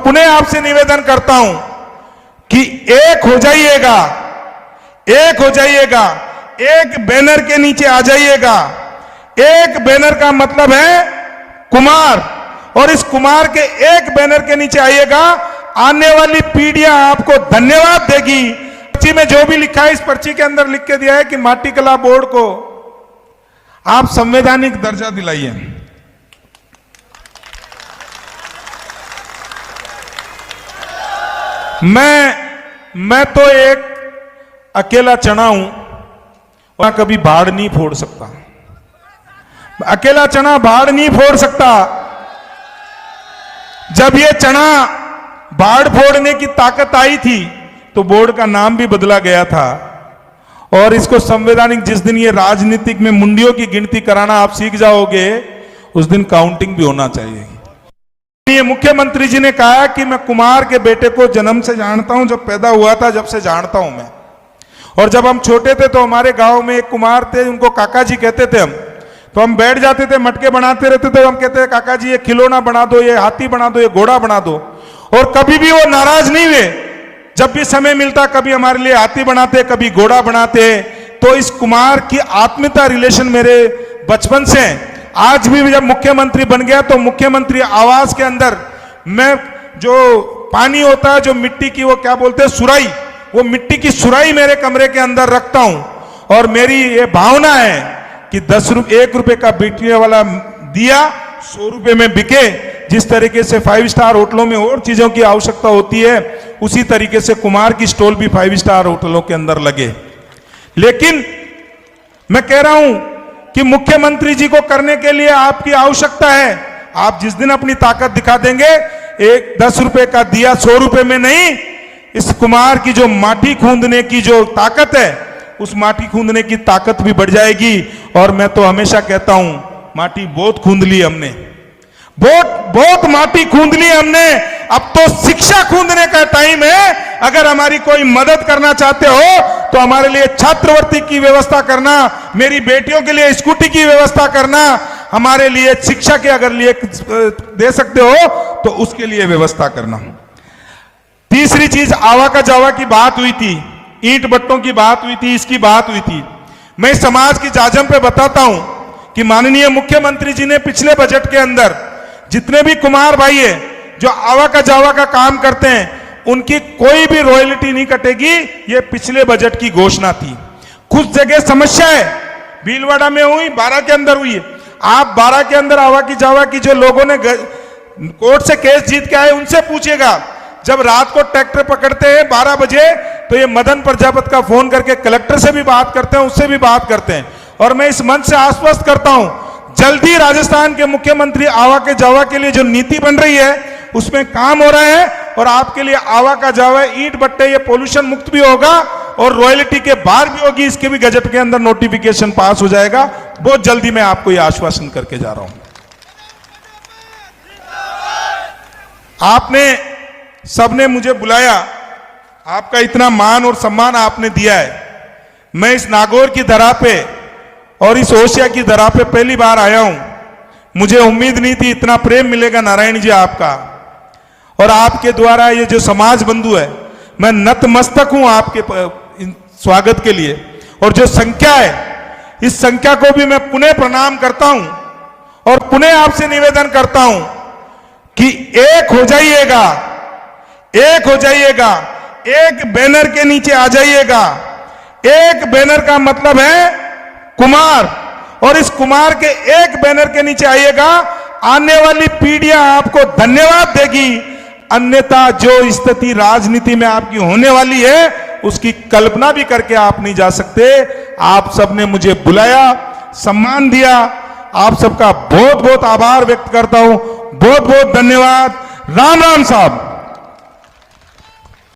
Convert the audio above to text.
पुनः आपसे निवेदन करता हूं कि एक हो जाइएगा, एक हो जाइएगा, एक बैनर के नीचे आ जाइएगा। एक बैनर का मतलब है कुमार, और इस कुमार के एक बैनर के नीचे आइएगा। आने वाली पीढ़ियां आपको धन्यवाद देगी। पर्ची में जो भी लिखा है, इस पर्ची के अंदर लिख के दिया है कि माटी कला बोर्ड को आप संवैधानिक दर्जा दिलाइए। मैं तो एक अकेला चना हूं और कभी बाढ़ नहीं फोड़ सकता। अकेला चना बाढ़ नहीं फोड़ सकता। जब ये चना बाढ़ फोड़ने की ताकत आई थी तो बोर्ड का नाम भी बदला गया था। और इसको संवैधानिक, जिस दिन ये राजनीतिक में मुंडियों की गिनती कराना आप सीख जाओगे, उस दिन काउंटिंग भी होना चाहिए। ये मुख्यमंत्री जी ने कहा कि मैं कुमार के बेटे को जन्म से जानता हूं, जब पैदा हुआ था जब से जानता हूं मैं। और जब हम छोटे थे तो हमारे गांव में एक कुमार थे, उनको काका जी कहते थे हम। तो हम बैठ जाते थे, मटके बनाते रहते थे, हम कहते काका जी ये खिलौना बना दो, ये हाथी बना दो, ये घोड़ा बना दो। और कभी भी वो नाराज नहीं हुए। जब भी समय मिलता कभी हमारे लिए हाथी बनाते, कभी घोड़ा बनाते। तो इस कुमार की आत्मीयता रिलेशन मेरे बचपन से है। आज भी जब मुख्यमंत्री बन गया तो मुख्यमंत्री आवास के अंदर मैं जो पानी होता है, जो मिट्टी की, वो क्या बोलते हैं, सुराई, वो मिट्टी की सुराई मेरे कमरे के अंदर रखता हूं। और मेरी ये भावना है कि 1 रुपए का बिकने वाला दिया 100 रुपए में बिके। जिस तरीके से 5 स्टार होटलों में और चीजों की आवश्यकता होती है, उसी तरीके से कुमार की स्टॉल भी 5 स्टार होटलों के अंदर लगे। लेकिन मैं कह रहा हूं कि मुख्यमंत्री जी को करने के लिए आपकी आवश्यकता है। आप जिस दिन अपनी ताकत दिखा देंगे, एक 10 रुपए का दिया 100 रुपए में नहीं, इस कुमार की जो माटी खूंदने की जो ताकत है, उस माटी खूंदने की ताकत भी बढ़ जाएगी। और मैं तो हमेशा कहता हूं, माटी बहुत खूंद ली हमने, बहुत माटी खूंद ली हमने। अब तो शिक्षा खूंदने का टाइम है। अगर हमारी कोई मदद करना चाहते हो तो हमारे लिए छात्रवृत्ति की व्यवस्था करना, मेरी बेटियों के लिए स्कूटी की व्यवस्था करना, हमारे लिए शिक्षा के अगर लिए दे सकते हो तो उसके लिए व्यवस्था करना। तीसरी चीज, आवा का जावा की बात हुई थी, ईंट भट्टों की बात हुई थी, इसकी बात हुई थी। मैं समाज की जाजम पे बताता हूं कि माननीय मुख्यमंत्री जी ने पिछले बजट के अंदर जितने भी कुमार भाई है जो आवा का जावा का काम करते हैं, उनकी कोई भी रॉयल्टी नहीं कटेगी। ये पिछले बजट की घोषणा थी। कुछ जगह समस्या है, भीलवाड़ा में हुई, 12 के अंदर हुई है। आप 12 के अंदर आवा की जावा की जो लोगों ने कोर्ट से केस जीत के आए, उनसे पूछिएगा। जब रात को ट्रैक्टर पकड़ते हैं 12 बजे, तो ये मदन प्रजापति का फोन करके कलेक्टर से भी बात करते हैं, उससे भी बात करते हैं। और मैं इस मंच से आश्वस्त करता हूं, जल्दी राजस्थान के मुख्यमंत्री आवा के जावा के लिए जो नीति बन रही है उसमें काम हो रहा है। और आपके लिए आवा का जावा, ईंट भट्टे, ये पोल्यूशन मुक्त भी होगा और रॉयल्टी के बाहर भी होगी। इसके भी गजट के अंदर नोटिफिकेशन पास हो जाएगा बहुत जल्दी। मैं आपको ये आश्वासन करके जा रहा हूं। आपने सबने मुझे बुलाया, आपका इतना मान और सम्मान आपने दिया है। मैं इस नागौर की धरा पे और इस ओसिया की धरा पे पहली बार आया हूं। मुझे उम्मीद नहीं थी इतना प्रेम मिलेगा नारायण जी आपका, और आपके द्वारा ये जो समाज बंधु है, मैं नतमस्तक हूं आपके स्वागत के लिए। और जो संख्या है, इस संख्या को भी मैं पुनः प्रणाम करता हूं और पुनः आपसे निवेदन करता हूं कि एक हो जाइएगा, एक हो जाइएगा, एक बैनर के नीचे आ जाइएगा। एक बैनर का मतलब है कुमार, और इस कुमार के एक बैनर के नीचे आइएगा। आने वाली पीढ़ियां आपको धन्यवाद देगी। अन्यथा जो स्थिति राजनीति में आपकी होने वाली है, उसकी कल्पना भी करके आप नहीं जा सकते। आप सबने मुझे बुलाया, सम्मान दिया, आप सबका बहुत बहुत आभार व्यक्त करता हूं। बहुत बहुत धन्यवाद। राम राम साहब।